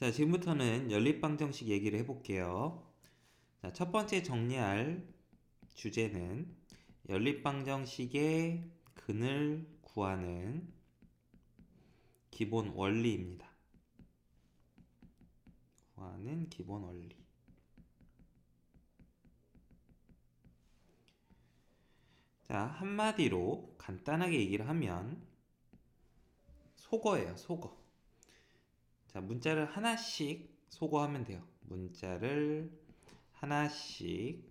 자, 지금부터는 연립방정식 얘기를 해볼게요. 자, 첫 번째 정리할 주제는 연립방정식의 근을 구하는 기본 원리입니다. 구하는 기본 원리. 자, 한마디로 간단하게 얘기를 하면 속어예요, 속어. 자, 문자를 하나씩 속어하면 돼요. 문자를 하나씩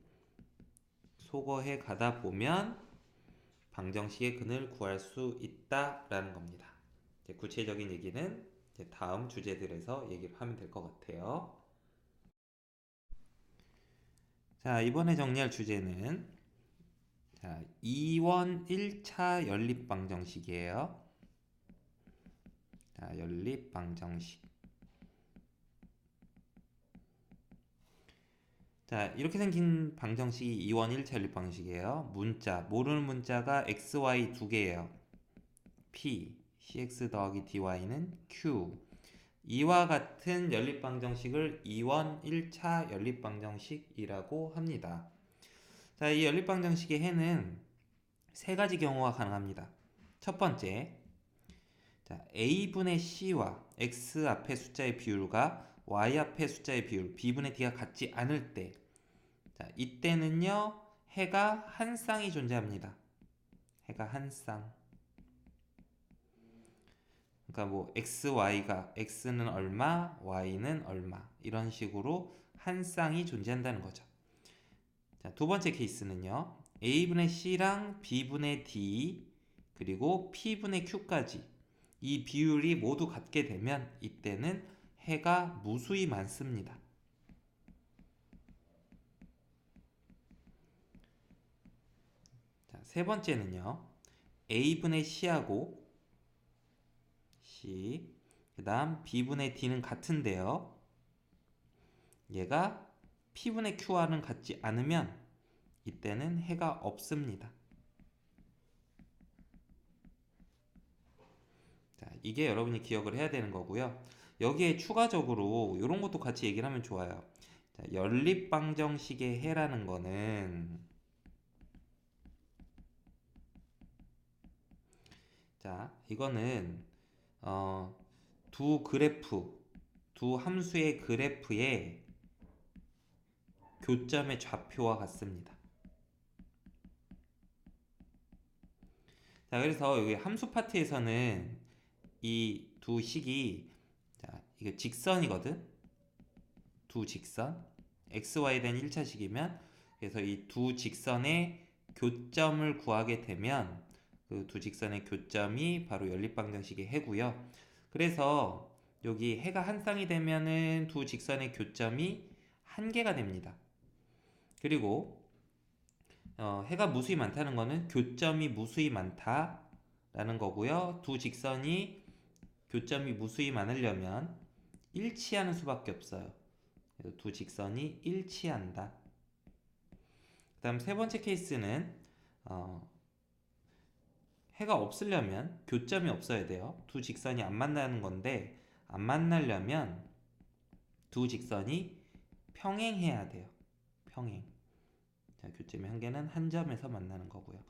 속어해 가다 보면 방정식의 근을 구할 수 있다라는 겁니다. 이제 구체적인 얘기는 이제 다음 주제들에서 얘기를 하면 될 것 같아요. 자, 이번에 정리할 주제는 2원 1차 연립방정식이에요. 자, 연립방정식. 자, 이렇게 생긴 방정식이 2원 1차 연립방정식이에요. 문자, 모르는 문자가 x, y 두 개예요. p, cx 더하기 dy는 q. 이와 같은 연립방정식을 2원 1차 연립방정식이라고 합니다. 자, 이 연립방정식의 해는 세 가지 경우가 가능합니다. 첫 번째, 자, a분의 c와 x 앞의 숫자의 비율과 y 앞의 숫자의 비율, b분의 d가 같지 않을 때, 자, 이때는요, 해가 한 쌍이 존재합니다. 해가 한 쌍. 그러니까 뭐 xy가 x는 얼마, y는 얼마 이런 식으로 한 쌍이 존재한다는 거죠. 자, 두 번째 케이스는요. a분의 c랑 b분의 d 그리고 p분의 q까지 이 비율이 모두 같게 되면 이때는 해가 무수히 많습니다. 자, 세 번째는요. a분의 c하고 c 그 다음 b분의 d는 같은데요. 얘가 p분의 q와는 같지 않으면 이때는 해가 없습니다. 자, 이게 여러분이 기억을 해야 되는 거고요. 여기에 추가적으로 이런 것도 같이 얘기를 하면 좋아요. 자, 연립방정식의 해라는 거는 자, 이거는 두 그래프, 두 함수의 그래프의 교점의 좌표와 같습니다. 자, 그래서 여기 함수 파트에서는 이 두 식이 자, 이게 직선이거든. 두 직선 xy에 대한 1차식이면 그래서 이 두 직선의 교점을 구하게 되면 그 두 직선의 교점이 바로 연립방정식의 해고요. 그래서 여기 해가 한 쌍이 되면은 두 직선의 교점이 한 개가 됩니다. 그리고 해가 무수히 많다는 거는 교점이 무수히 많다라는 거고요. 두 직선이 교점이 무수히 많으려면 일치하는 수밖에 없어요. 그래서 두 직선이 일치한다. 그 다음 세 번째 케이스는 해가 없으려면 교점이 없어야 돼요. 두 직선이 안 만나는 건데 안 만나려면 두 직선이 평행해야 돼요. 평행. 자, 교점의 한 개는 한 점에서 만나는 거고요.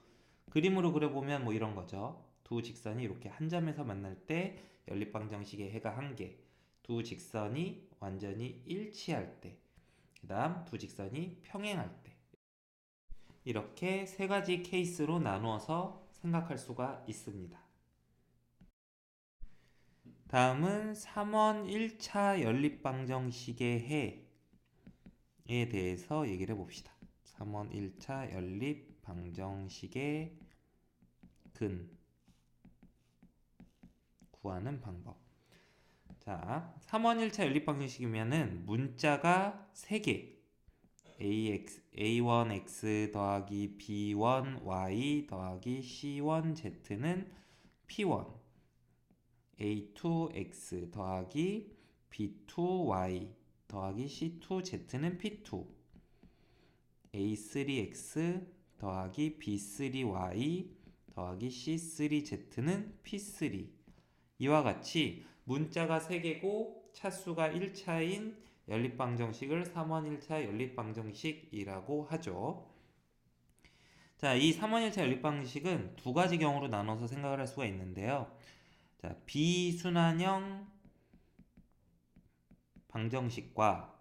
그림으로 그려보면 뭐 이런 거죠. 두 직선이 이렇게 한 점에서 만날 때 연립방정식의 해가 한 개, 두 직선이 완전히 일치할 때, 그 다음 두 직선이 평행할 때 이렇게 세 가지 케이스로 나누어서 생각할 수가 있습니다. 다음은 3원 1차 연립방정식의 해에 대해서 얘기를 해봅시다. 3원 1차 연립방정식의 근 구하는 방법. 자, 3원 1차 연립방정식이면은 문자가 3개 a1x 더하기 b1y 더하기 c1z는 p1 a2x 더하기 b2y 더하기 c2z는 p2 a3x 더하기 b3y 더하기 c3z는 p3 이와 같이 문자가 3개고 차수가 1차인 연립방정식을 3원 1차 연립방정식이라고 하죠. 자, 이 3원 1차 연립방정식은 두 가지 경우로 나눠서 생각을 할 수가 있는데요. 자, 비순환형 방정식과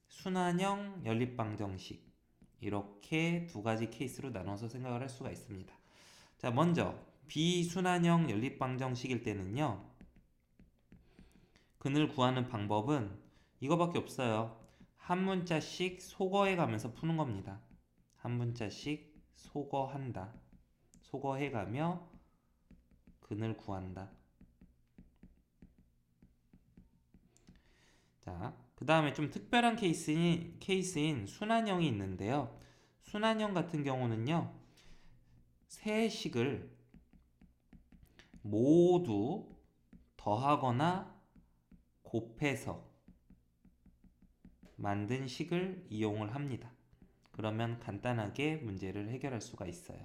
순환형 연립방정식, 이렇게 두 가지 케이스로 나눠서 생각을 할 수가 있습니다. 자, 먼저 비순환형 연립방정식일 때는요, 근을 구하는 방법은 이거밖에 없어요. 한 문자씩 소거해 가면서 푸는 겁니다. 한 문자씩 소거한다. 소거해 가며 근을 구한다. 자, 그 다음에 좀 특별한 케이스인 순환형이 있는데요. 순환형 같은 경우는요, 세 식을 모두 더하거나 곱해서 만든 식을 이용을 합니다. 그러면 간단하게 문제를 해결할 수가 있어요.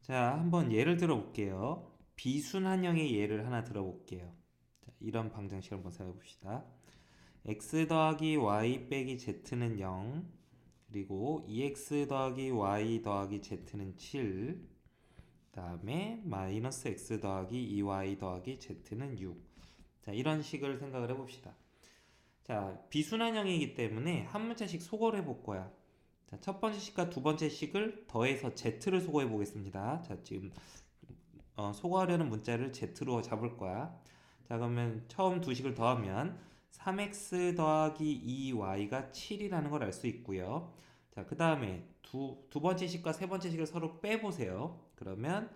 자, 한번 예를 들어 볼게요. 비순환형의 예를 하나 들어볼게요. 자, 이런 방정식을 한번 생각해 봅시다. x 더하기 y 빼기 z는 0, 그리고 2x 더하기 y 더하기 z는 7, 그 다음에 마이너스 x 더하기 2y 더하기 z는 6. 자, 이런 식을 생각을 해봅시다. 자, 비순환형이기 때문에 한 문자씩 소거를 해볼 거야. 자, 첫 번째 식과 두 번째 식을 더해서 z를 소거해 보겠습니다. 자, 지금 소거하려는 문자를 z로 잡을 거야. 자, 그러면 처음 두 식을 더하면 3x 더하기 2y가 7이라는 걸 알 수 있고요. 자, 그 다음에 두 번째 식과 세 번째 식을 서로 빼보세요. 그러면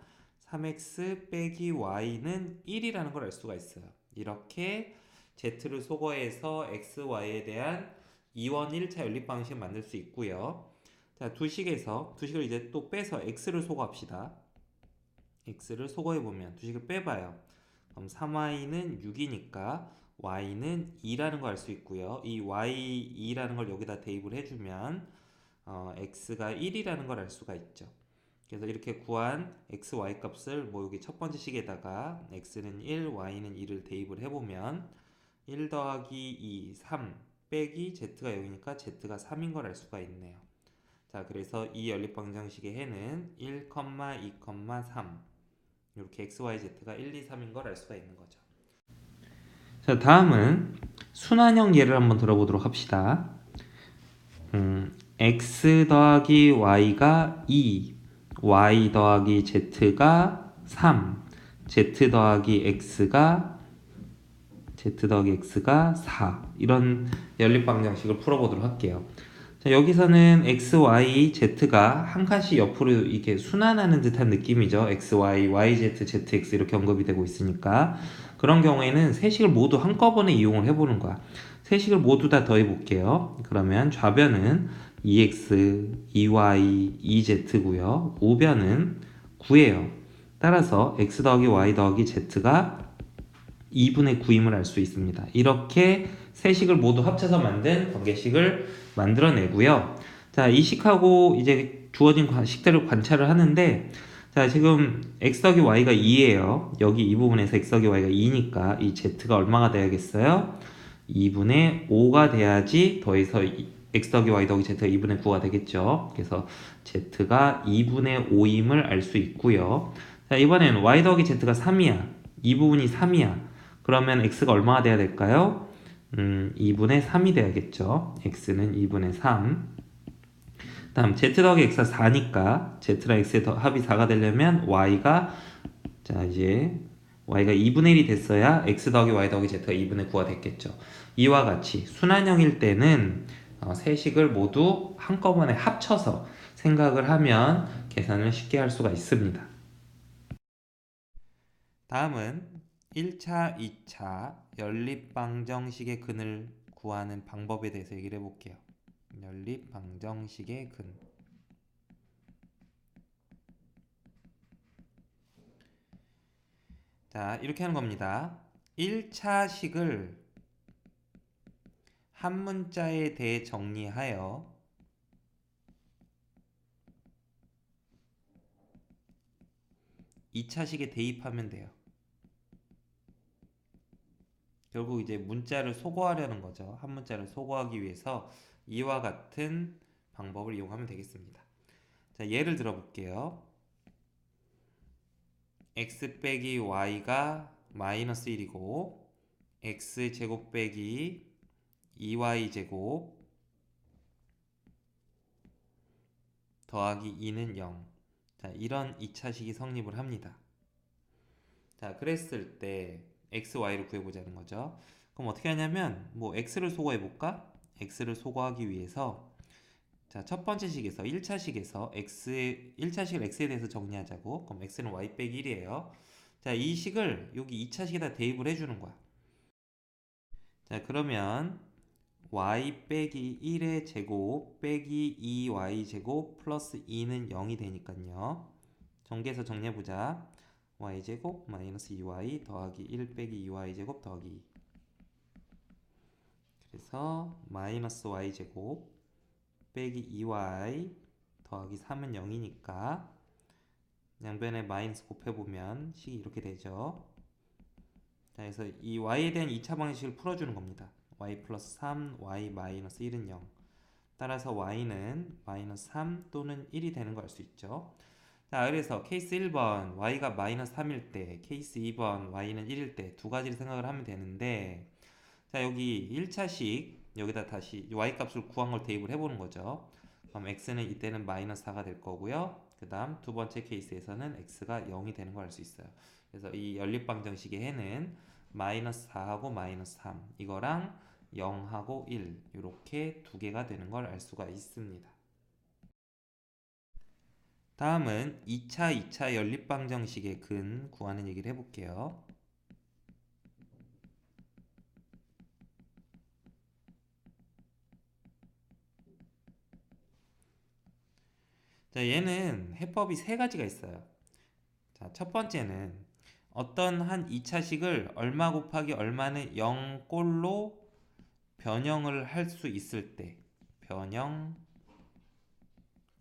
3x 빼기 y는 1이라는 걸 알 수가 있어요. 이렇게 z를 소거해서 x, y에 대한 2원 1차 연립방식을 만들 수 있고요. 자, 두 식을 이제 또 빼서 x를 소거합시다. x를 소거해보면 두 식을 빼봐요. 그럼 3y는 6이니까 y는 2라는 걸 알 수 있고요. 이 y2라는 걸 여기다 대입을 해주면 x가 1이라는 걸 알 수가 있죠. 그래서 이렇게 구한 x, y 값을 뭐 여기 첫 번째 식에다가 x는 1, y는 2를 대입을 해보면 1 더하기 2, 3 빼기 z가 여기니까 z가 3인 걸 알 수가 있네요. 자, 그래서 이 연립방정식의 해는 1, 2, 3 이렇게 x, y, z가 1, 2, 3인 걸 알 수가 있는 거죠. 자, 다음은 순환형 예를 한번 들어보도록 합시다. x 더하기 y가 2, y 더하기 z가 3, z 더하기 x가 4, 이런 연립방정식을 풀어보도록 할게요. 자, 여기서는 x, y, z가 한 칸씩 옆으로 이렇게 순환하는 듯한 느낌이죠. x, y, y, z, z, x 이렇게 언급이 되고 있으니까 그런 경우에는 세 식을 모두 한꺼번에 이용을 해보는 거야. 세 식을 모두 다 더해볼게요. 그러면 좌변은 2x, 2y, 2z고요. 우변은 9예요. 따라서 x 더하기 y 더하기 z가 2분의 9임을 알 수 있습니다. 이렇게 세 식을 모두 합쳐서 만든 관계식을 만들어내고요. 자, 이 식하고 이제 주어진 식들을 관찰을 하는데, 자, 지금 x 더하기 y가 2예요. 여기 이 부분에서 x 더하기 y가 2니까 이 z가 얼마가 돼야겠어요? 2분의 5가 돼야지 더해서 x 더하기 y 더하기 z가 2분의 9가 되겠죠. 그래서 z가 2분의 5임을 알 수 있고요. 자, 이번엔 y 더하기 z가 3이야. 이 부분이 3이야. 그러면 x가 얼마가 돼야 될까요? 2분의 3이 돼야겠죠. x는 2분의 3. 다음 z 더하기 x가 4니까 z랑 x의 합이 4가 되려면 y가 이제 y가 2분의 1이 됐어야 x 더하기 y 더하기 z가 2분의 9가 됐겠죠. 이와 같이 순환형일 때는 세 식을 모두 한꺼번에 합쳐서 생각을 하면 계산을 쉽게 할 수가 있습니다. 다음은 1차, 2차 연립방정식의 근을 구하는 방법에 대해서 얘기를 해볼게요. 연립방정식의 근. 자, 이렇게 하는 겁니다. 1차 식을 한 문자에 대해 정리하여 2차 식에 대입하면 돼요. 결국 이제 문자를 소거하려는 거죠. 한 문자를 소거하기 위해서 이와 같은 방법을 이용하면 되겠습니다. 자, 예를 들어 볼게요. x 빼기 y가 마이너스 1이고 x제곱 빼기 2y제곱 더하기 2는 0. 자, 이런 2차식이 성립을 합니다. 자, 그랬을 때 x, y를 구해보자는 거죠. 그럼 어떻게 하냐면 뭐 x를 소거해볼까? x를 소거하기 위해서 자, 첫 번째 식에서 1차식에서 1차식을 x에 대해서 정리하자고. 그럼 x는 y 빼기 1이에요. 자, 이 식을 여기 2차식에다 대입을 해주는 거야. 자, 그러면 y 빼기 1의 제곱 빼기 2y 제곱 플러스 2는 0이 되니까요. 전개해서 정리해보자. y제곱 마이너스 2y 더하기 1 빼기 2y 제곱 더하기 2. 그래서 마이너스 y제곱 빼기 2y 더하기 3은 0이니까 양변에 마이너스 곱해보면 식이 이렇게 되죠. 자, 그래서 이 y에 대한 2차 방정식을 풀어주는 겁니다. y 플러스 3, y 마이너스 1은 0. 따라서 y는 마이너스 3 또는 1이 되는 걸 알 수 있죠. 자, 그래서 케이스 1번 y가 마이너스 3일 때, 케이스 2번 y는 1일 때 두 가지를 생각을 하면 되는데, 자, 여기 1차식 여기다 다시 y 값을 구한 걸 대입을 해보는 거죠. 그럼 x는 이때는 마이너스 4가 될 거고요. 그 다음 두 번째 케이스에서는 x가 0이 되는 걸 알 수 있어요. 그래서 이 연립방정식의 해는 마이너스 4하고 마이너스 3 이거랑 0하고 1 이렇게 두 개가 되는 걸 알 수가 있습니다. 다음은 2차 연립방정식의 근 구하는 얘기를 해볼게요. 자, 얘는 해법이 세 가지가 있어요. 자, 첫 번째는 어떤 한 2차식을 얼마 곱하기 얼마는 0꼴로 변형을 할 수 있을 때, 변형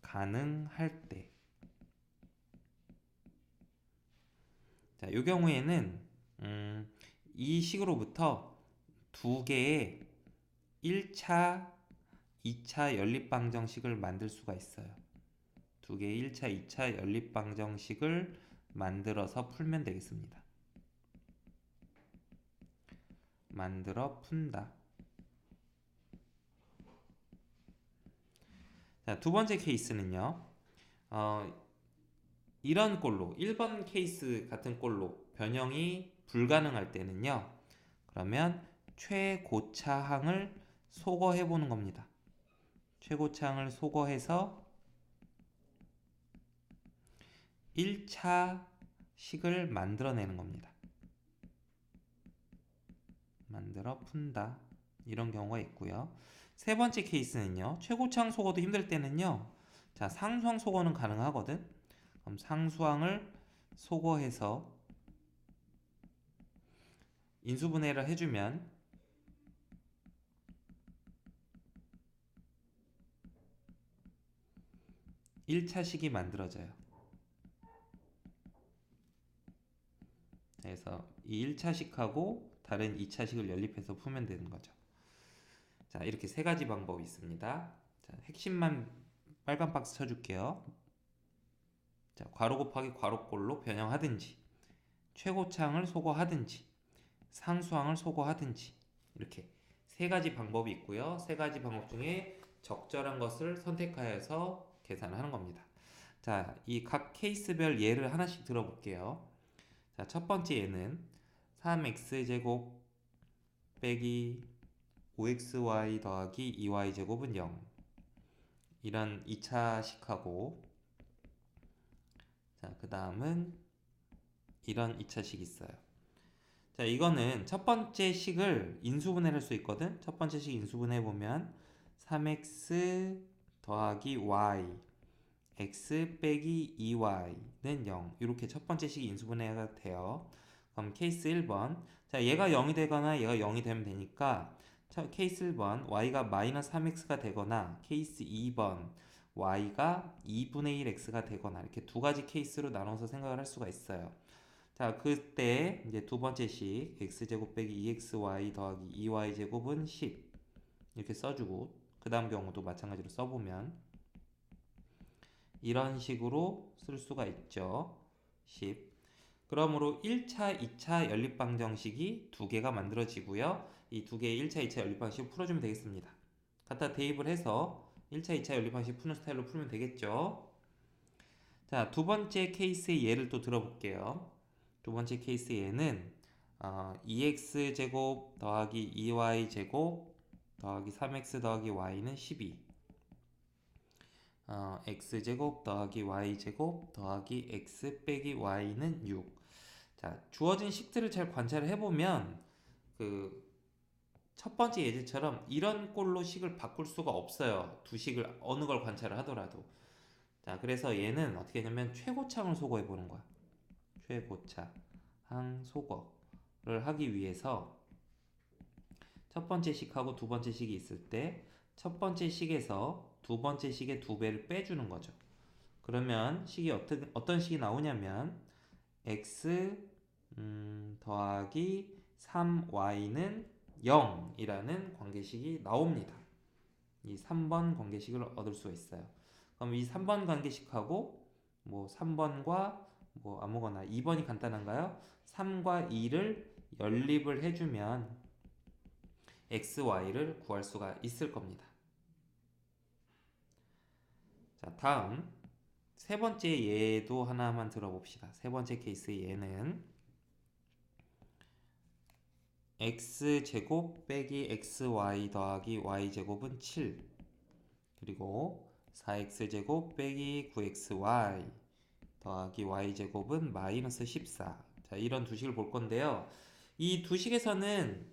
가능할 때. 자, 이 경우에는 이 식으로부터 두 개의 1차, 2차 연립방정식을 만들 수가 있어요. 두 개의 1차, 2차 연립방정식을 만들어서 풀면 되겠습니다. 만들어 푼다. 자, 두 번째 케이스는요. 이런 꼴로 1번 케이스 같은 꼴로 변형이 불가능할 때는요. 그러면 최고차항을 소거해 보는 겁니다. 최고차항을 소거해서 1차 식을 만들어내는 겁니다. 만들어 푼다. 이런 경우가 있고요. 세 번째 케이스는요. 최고차항 소거도 힘들 때는요. 자, 상수항 소거는 가능하거든. 그럼 상수항을 소거해서 인수분해를 해주면 1차식이 만들어져요. 그래서 이 1차식하고 다른 2차식을 연립해서 풀면 되는 거죠. 자, 이렇게 세 가지 방법이 있습니다. 자, 핵심만 빨간 박스 쳐줄게요. 자, 괄호 곱하기 괄호꼴로 변형하든지, 최고차항을 소거하든지, 상수항을 소거하든지, 이렇게 세 가지 방법이 있고요. 세 가지 방법 중에 적절한 것을 선택하여서 계산을 하는 겁니다. 자, 이 각 케이스별 예를 하나씩 들어볼게요. 자, 첫 번째 예는 3x제곱 빼기 5xy 더하기 2y제곱은 0. 이런 2차식하고, 자, 그 다음은 이런 2차식이 있어요. 자, 이거는 첫 번째 식을 인수분해를 할 수 있거든. 첫 번째 식 인수분해 보면 3x 더하기 y x 빼기 2y는 0. 이렇게 첫 번째 식이 인수분해가 돼요. 그럼 케이스 1번. 자, 얘가 0이 되거나 얘가 0이 되면 되니까 케이스 1번 y가 마이너스 3x가 되거나 케이스 2번 y가 2분의 1x가 되거나 이렇게 두 가지 케이스로 나눠서 생각을 할 수가 있어요. 자, 그때 이제 두 번째 식 x제곱 빼기 2xy 더하기 2y제곱은 10 이렇게 써주고 그 다음 경우도 마찬가지로 써보면 이런 식으로 쓸 수가 있죠. 10. 그러므로 1차, 2차 연립방정식이 두 개가 만들어지고요. 이 두 개의 1차, 2차 연립방식을 풀어주면 되겠습니다. 갖다 대입을 해서 1차, 2차 연립방식 푸는 스타일로 풀면 되겠죠. 자, 두 번째 케이스의 예를 또 들어볼게요. 두 번째 케이스 예는 2x제곱 더하기 2y제곱 더하기 3x 더하기 y는 12 x제곱 더하기 y제곱 더하기 x 빼기 y는 6. 자, 주어진 식들을 잘 관찰을 해보면 그 첫 번째 예제처럼 이런 꼴로 식을 바꿀 수가 없어요. 두 식을 어느 걸 관찰을 하더라도. 자, 그래서 얘는 어떻게 하냐면 최고차항을 소거해 보는 거야. 최고차항 소거를 하기 위해서 첫 번째 식하고 두 번째 식이 있을 때 첫 번째 식에서 두 번째 식의 두 배를 빼주는 거죠. 그러면 식이 어떤 식이 나오냐면 x 더하기 3y는 0이라는 관계식이 나옵니다. 이 3번 관계식을 얻을 수가 있어요. 그럼 이 3번 관계식하고 뭐 3번과 뭐 아무거나 2번이 간단한가요? 3과 2를 연립을 해주면 x, y를 구할 수가 있을 겁니다. 자, 다음 세 번째 예도 하나만 들어봅시다. 세 번째 케이스의 예는 x제곱 빼기 xy 더하기 y제곱은 7 그리고 4x제곱 빼기 9xy 더하기 y제곱은 마이너스 14. 자, 이런 두 식을 볼 건데요. 이 두 식에서는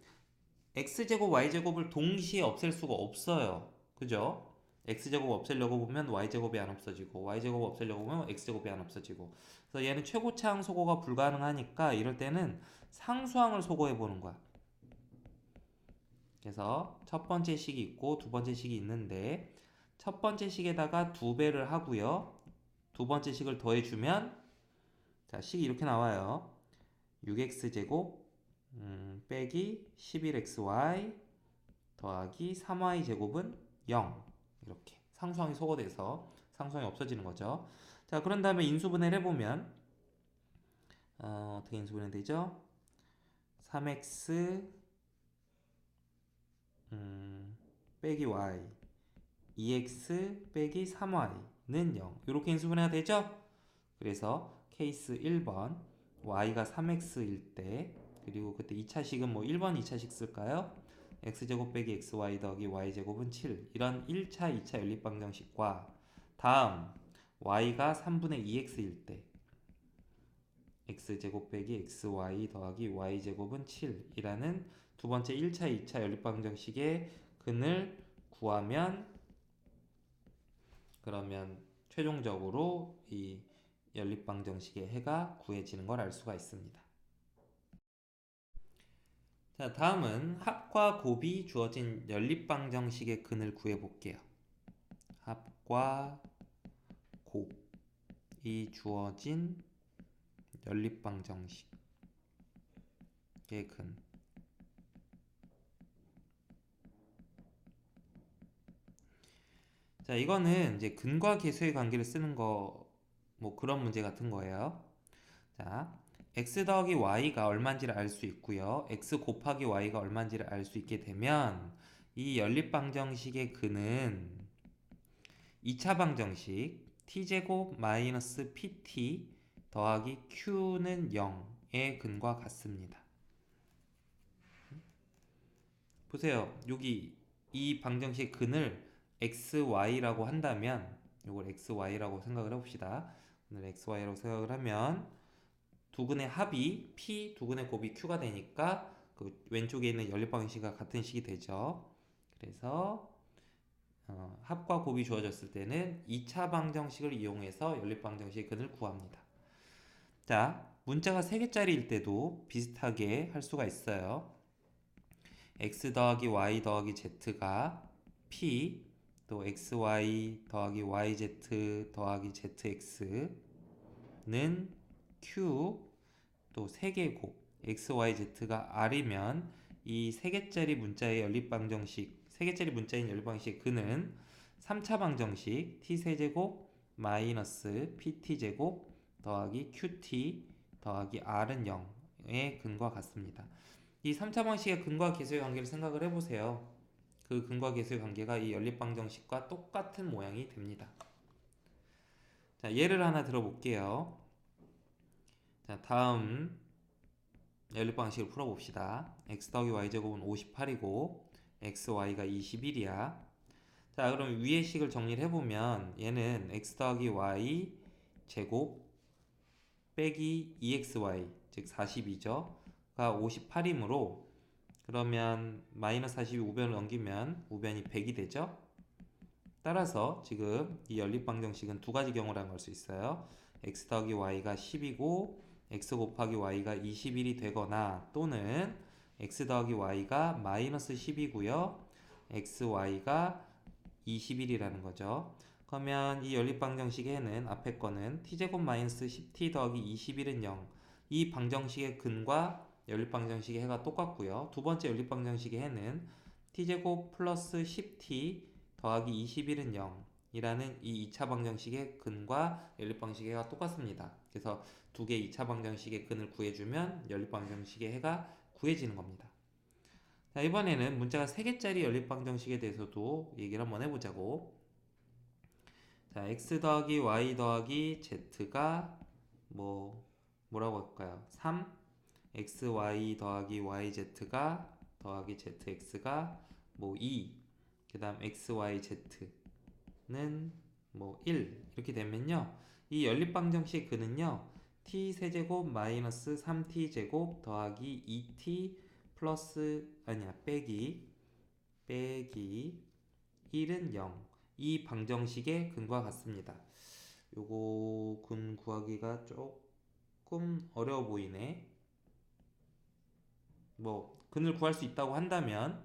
x제곱 y제곱을 동시에 없앨 수가 없어요. 그죠? x제곱 없애려고 보면 y제곱이 안 없어지고 y제곱 없애려고 보면 x제곱이 안 없어지고 그래서 얘는 최고차항 소거가 불가능하니까 이럴 때는 상수항을 소거해 보는 거야. 그래서 첫 번째 식이 있고 두 번째 식이 있는데 첫 번째 식에다가 두 배를 하고요. 두 번째 식을 더해주면 자, 식이 이렇게 나와요. 6x제곱 빼기 11xy 더하기 3y제곱은 0 이렇게 상수항이 소거돼서 상수항이 없어지는 거죠. 자, 그런 다음에 인수분해를 해보면 어떻게 인수분해 되죠? 3x 빼기 y 2x 빼기 3y는 0 이렇게 인수분해가 되죠? 그래서 케이스 1번 y가 3x일 때 그리고 그때 2차식은 뭐 1번 2차식 쓸까요? x제곱 빼기 xy 더하기 y제곱은 7 이런 1차 2차 연립방정식과 다음 y가 3분의 2x일 때 x제곱 빼기 xy 더하기 y제곱은 7 이라는 두 번째 1차 2차 연립방정식의 근을 구하면 그러면 최종적으로 이 연립방정식의 해가 구해지는 걸 알 수가 있습니다. 자, 다음은 합과 곱이 주어진 연립방정식의 근을 구해볼게요. 합과 곱이 주어진 연립방정식의 근. 자, 이거는 이제 근과 계수의 관계를 쓰는 거, 뭐 그런 문제 같은 거예요. 자, x 더하기 y가 얼마인지를 알 수 있고요. x 곱하기 y가 얼마인지를 알 수 있게 되면 이 연립방정식의 근은 2차 방정식 t제곱 마이너스 pt 더하기 q는 0의 근과 같습니다. 보세요. 여기 이 방정식 근을 xy라고 한다면 이걸 xy라고 생각을 해봅시다. 오늘 xy라고 생각을 하면 두 근의 합이 p, 두 근의 곱이 q가 되니까 그 왼쪽에 있는 연립방정식과 같은 식이 되죠. 그래서 합과 곱이 주어졌을 때는 2차 방정식을 이용해서 연립방정식의 근을 구합니다. 자, 문자가 3개짜리일 때도 비슷하게 할 수가 있어요. x 더하기 y 더하기 z가 p 또 xy 더하기 yz 더하기 zx는 q 또 3개곱 xyz가 r이면 이 3개짜리 문자의 연립방정식 3개짜리 문자인 연립방정식의 근은 3차 방정식 t세제곱 마이너스 pt제곱 더하기 qt 더하기 r은 0의 근과 같습니다. 이 3차 방식의 근과 계수의 관계를 생각을 해보세요. 그 근과 계수의 관계가 이 연립방정식과 똑같은 모양이 됩니다. 자, 예를 하나 들어볼게요. 자, 다음 연립방식을 풀어봅시다. x 더하기 y제곱은 58이고 xy가 21이야. 자, 그럼 위의 식을 정리를 해보면 얘는 x 더하기 y 제곱 빼기 2xy 즉 42죠 가 58이므로 그러면 마이너스 42 우변을 넘기면 우변이 100이 되죠. 따라서 지금 이 연립방정식은 두 가지 경우라는 걸 수 있어요. x 더하기 y가 10이고 x 곱하기 y가 21이 되거나 또는 x 더하기 y가 마이너스 10이고요 xy가 21이라는 거죠. 그러면 이 연립방정식에는 앞에 거는 t제곱 마이너스 10t 더하기 21은 0. 이 방정식의 근과 연립방정식의 해가 똑같고요. 두 번째 연립방정식의 해는 t제곱 플러스 10t 더하기 21은 0 이라는 이 2차 방정식의 근과 연립방정식의 해가 똑같습니다. 그래서 두 개의 2차 방정식의 근을 구해주면 연립방정식의 해가 구해지는 겁니다. 자, 이번에는 문자가 3개짜리 연립방정식에 대해서도 얘기를 한번 해보자고. 자, x 더하기 y 더하기 z가 뭐라고 할까요? 3 xy 더하기 yz가 더하기 zx가 2 그 다음 xyz는 1 이렇게 되면요 이 연립방정식 근은요 t세제곱 마이너스 3t제곱 더하기 2t 플러스 빼기 1은 0 이 방정식의 근과 같습니다. 요거 근 구하기가 조금 어려워 보이네. 근을 구할 수 있다고 한다면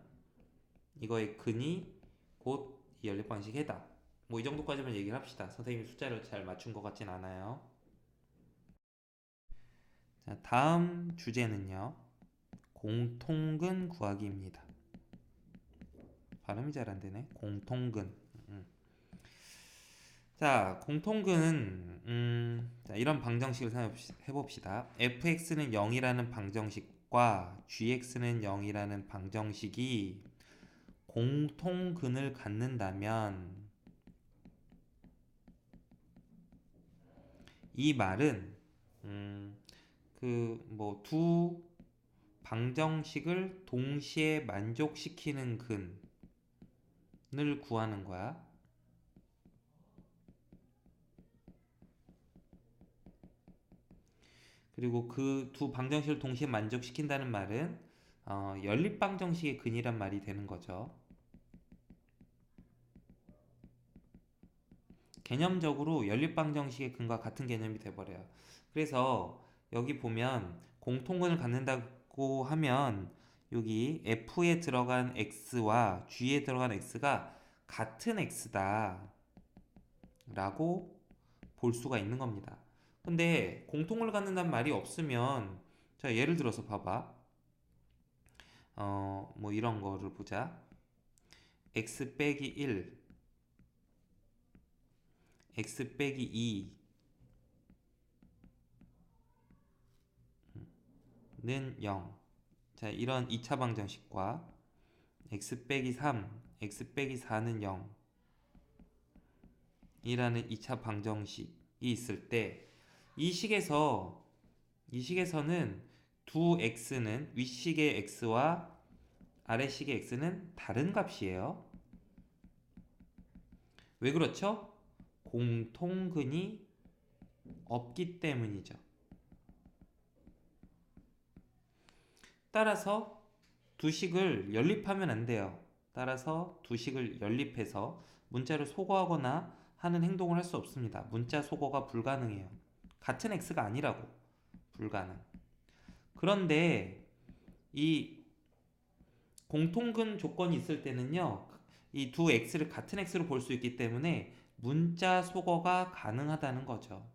이거의 근이 곧 이 연립방식의 해다. 이 정도까지만 얘기를 합시다. 선생님이 숫자를 잘 맞춘 것 같진 않아요. 자, 다음 주제는요. 공통근 구하기입니다. 발음이 잘 안되네. 공통근. 자, 공통근은 자, 이런 방정식을 생각해봅시다. fx는 0이라는 방정식과 gx는 0이라는 방정식이 공통근을 갖는다면 이 말은 두 방정식을 동시에 만족시키는 근을 구하는 거야. 그리고 그 두 방정식을 동시에 만족시킨다는 말은 연립방정식의 근이란 말이 되는 거죠. 개념적으로 연립방정식의 근과 같은 개념이 돼버려요. 그래서 여기 보면 공통근을 갖는다고 하면 여기 f에 들어간 x와 g에 들어간 x가 같은 x다 라고 볼 수가 있는 겁니다. 근데 공통을 갖는다는 말이 없으면 자 예를 들어서 봐봐 이런 거를 보자. x 빼기 1 x 빼기 2는 0. 자, 이런 2차 방정식과 x 빼기 3, x 빼기 4는 0 이라는 2차 방정식이 있을 때 이 식에서는 두 x는 윗식의 x와 아래식의 x는 다른 값이에요. 왜 그렇죠? 공통근이 없기 때문이죠. 따라서 두 식을 연립하면 안 돼요. 따라서 두 식을 연립해서 문자를 소거하거나 하는 행동을 할 수 없습니다. 문자 소거가 불가능해요. 같은 x가 아니라고. 불가능. 그런데 이 공통근 조건이 있을 때는요. 이 두 x를 같은 x로 볼 수 있기 때문에 문자 소거가 가능하다는 거죠.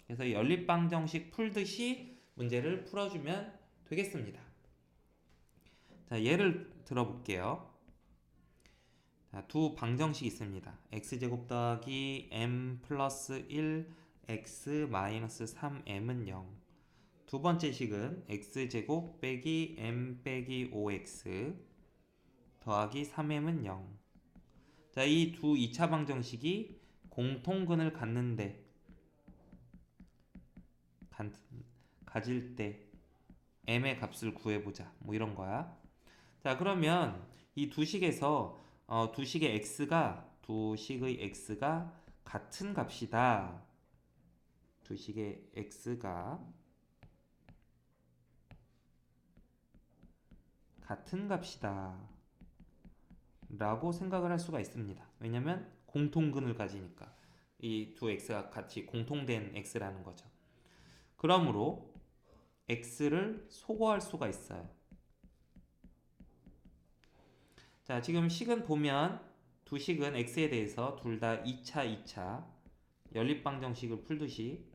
그래서 연립방정식 풀듯이 문제를 풀어주면 되겠습니다. 자, 예를 들어볼게요. 자, 두 방정식이 있습니다. x제곱 더하기 m 플러스 1 x 마이너스 3m은 0. 두 번째 식은 x제곱 빼기 m 빼기 5x 더하기 3m은 0. 자, 이 두 2차 방정식이 공통근을 가질 때 m의 값을 구해보자. 뭐 이런 거야. 자, 그러면 이 두 식에서 두 식의 x가 같은 값이다. 두 식의 x가 같은 값이다 라고 생각을 할 수가 있습니다. 왜냐면 공통근을 가지니까 이 두 x가 같이 공통된 x라는 거죠. 그러므로 x를 소거할 수가 있어요. 자, 지금 식은 보면 두 식은 x에 대해서 둘 다 2차 연립방정식을 풀듯이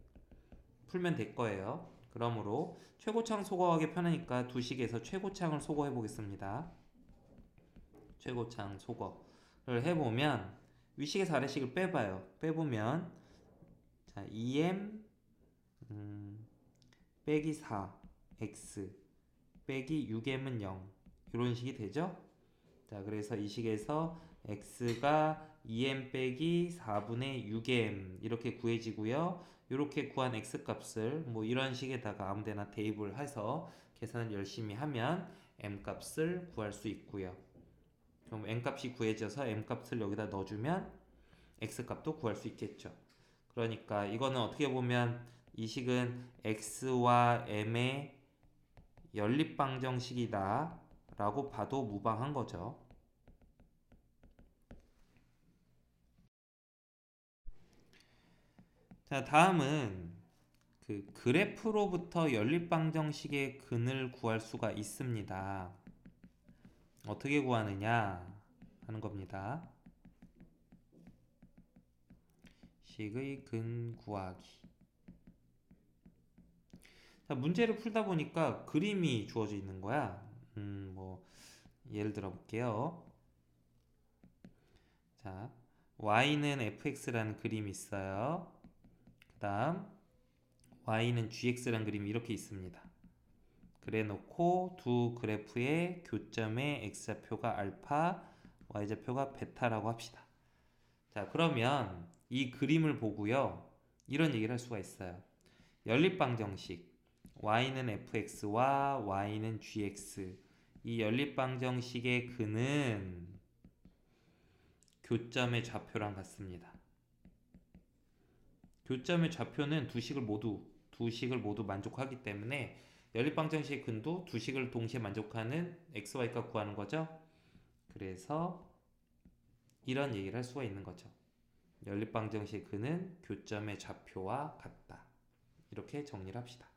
풀면 될 거예요. 그러므로 최고창 소거하기 편하니까 두 식에서 최고창을 소거해 보겠습니다. 최고창 소거를 해보면 위식에서 아래식을 빼봐요. 빼보면 자 2m 빼기 4 x 빼기 6m은 0 이런 식이 되죠. 자, 그래서 이 식에서 x가 2m 빼기 4분의 6m 이렇게 구해지고요. 이렇게 구한 x 값을 뭐 이런 식에다가 아무데나 대입을 해서 계산을 열심히 하면 m 값을 구할 수 있고요. 그럼 m 값이 구해져서 m 값을 여기다 넣어주면 x 값도 구할 수 있겠죠. 그러니까 이거는 어떻게 보면 이 식은 x와 m의 연립방정식이다 라고 봐도 무방한 거죠. 자, 다음은 그 그래프로부터 연립방정식의 근을 구할 수가 있습니다. 어떻게 구하느냐 하는 겁니다. 식의 근 구하기. 자, 문제를 풀다 보니까 그림이 주어져 있는 거야. 뭐 예를 들어 볼게요. 자, y는 fx라는 그림이 있어요. 그 다음 y는 gx라는 그림이 이렇게 있습니다. 그래 놓고 두 그래프의 교점의 x좌표가 알파, y좌표가 베타라고 합시다. 자, 그러면 이 그림을 보고요. 이런 얘기를 할 수가 있어요. 연립방정식 y는 fx와 y는 gx 이 연립방정식의 근은 교점의 좌표랑 같습니다. 교점의 좌표는 두 식을 모두 만족하기 때문에 연립방정식의 근도 두 식을 동시에 만족하는 x, y값 구하는 거죠. 그래서 이런 얘기를 할 수가 있는 거죠. 연립방정식의 근은 교점의 좌표와 같다. 이렇게 정리를 합시다.